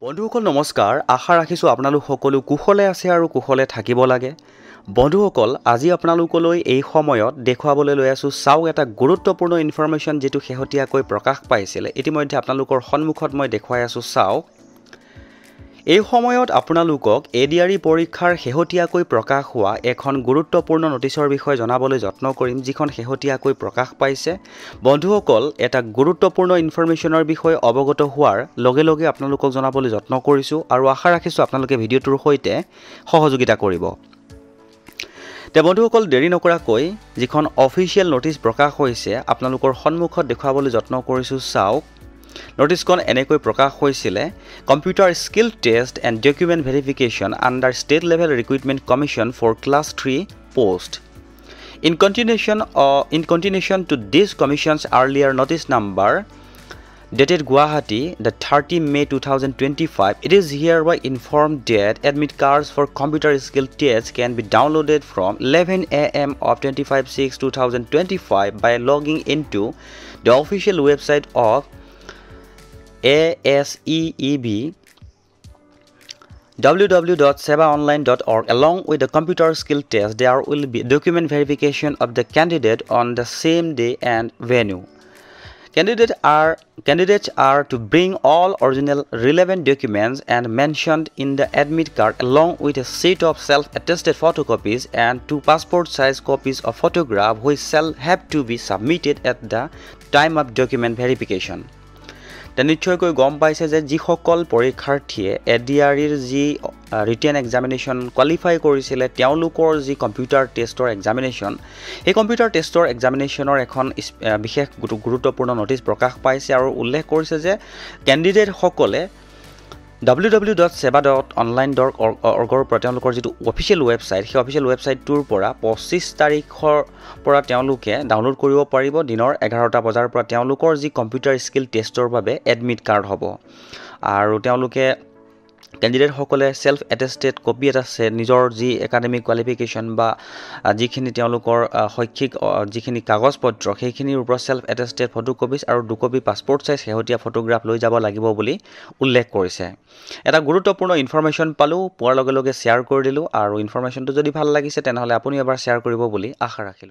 বন্ধুসকল নমস্কাৰ আশা ৰাখিছোঁ আপোনালোক সকলো কুশলে আছে আৰু কুশলে থাকিব লাগে বন্ধুসকল আজি আপোনালোকলৈ এই সময়ত দেখুৱাবলৈ লৈ আছো চাও এটা গুৰুত্বপূৰ্ণ ইনফৰমেশন যেটো শেহতীয়াকৈ প্ৰকাশ পাইছিল ইতিমধ্যে আপোনালোকৰ সন্মুখত মই দেখুৱাই আছো চাও এই সময়ত আপোনালোকক এডিআৰই পৰীক্ষাৰ শেহতীয়াকৈ প্ৰকাশ হোৱা এখন গুৰুত্বপূৰ্ণ নটিছৰ বিষয়ে জনাবলৈ যত্ন কৰিম যিখন শেহতীয়াকৈ প্ৰকাশ পাইছে বন্ধুসকল এটা গুৰুত্বপূৰ্ণ ইনফৰমেশনৰ বিষয়ে অৱগত হোৱাৰ লগে লগে আপোনালোকক জনাবলৈ যত্ন কৰিছো আৰু আশা ৰাখিছোঁ আপোনালোকে ভিডিঅ'টোৰ সৈতে সহযোগিতা কৰিব তে বন্ধুসকল দেৰি নকৰাকৈ যিখন অফিচিয়েল নটিছ প্ৰকাশ হৈছে আপোনালোকৰ সন্মুখত দেখুৱাবলৈ যত্ন কৰিছো চাওক Notice-kon enekoi prakash hoisile Computer Skill Test and Document Verification under State Level Recruitment Commission for Class 3 post. In continuation to this commission's earlier notice number dated Guwahati the 30 May 2025, it is hereby informed that admit cards for computer skill tests can be downloaded from 11 a.m. of 25/6/2025 by logging into the official website of ASEEB www.sevaonline.org. Along with the computer skill test, there will be document verification of the candidate on the same day and venue. Candidates are to bring all original relevant documents and mentioned in the admit card along with a set of self-attested photocopies and 2 passport-size copies of photograph which shall have to be submitted at the time of document verification. নিশ্চয়কৈ গম পাইছে যে যিসকল পৰীক্ষাৰ্থীয়ে এডিআৰইৰ যি written examination qualify কৰিছিল তেওঁলোকৰ যি কম্পিউটাৰ টেষ্টৰ এক্সামিনেশ্যন এই কম্পিউটাৰ টেষ্টৰ এক্সামিনেশ্যনৰ এখন বিশেষ গুৰুত্বপূৰ্ণ নটিছ প্ৰকাশ পাইছে আৰু উল্লেখ কৰিছে যে কেণ্ডিডেট সকলে www.seva.online.org ৰ পৰা তেওঁলোকৰ যিটো অফিচিয়েল ৱেবছাইট সেই অফিচিয়েল ৱেবছাইটটোৰ পৰা 25 তাৰিখৰ পৰা তেওঁলোকে ডাউনলোড কৰিব পাৰিব দিনৰ 11টা বজাৰ পৰা তেওঁলোকৰ যি কম্পিউটাৰ স্কিল টেষ্টৰ বাবে এডমিট কাৰ্ড হ'ব আৰু তেওঁলোকে কেণ্ডিডেট সকলে সেলফ এটেস্টেড কপি এটা আছে নিজৰ যি একাডেমিক কোৱালিফিকেশন বা যিখিনি তেওঁলোকৰ শৈক্ষিক যিখিনি কাগজ পত্ৰ সেইখিনিৰ ওপৰত সেলফ এটেস্টেড ফটোকপিজ আৰু 2 কপি পাসপোৰ্ট সাইজ হেহতিয়া ফটোগ্ৰাফ লৈ যাব লাগিব বুলি উল্লেখ কৰিছে এটা গুৰুত্বপূৰ্ণ ইনফৰমেশন পালো পোৱাৰ লগে লগে শেয়াৰ কৰি দিলো আৰু ইনফৰমেশনটো যদি ভাল লাগিছে তেনেহলে আপুনি এবাৰ শেয়াৰ কৰিব বুলি আশা ৰাখিলো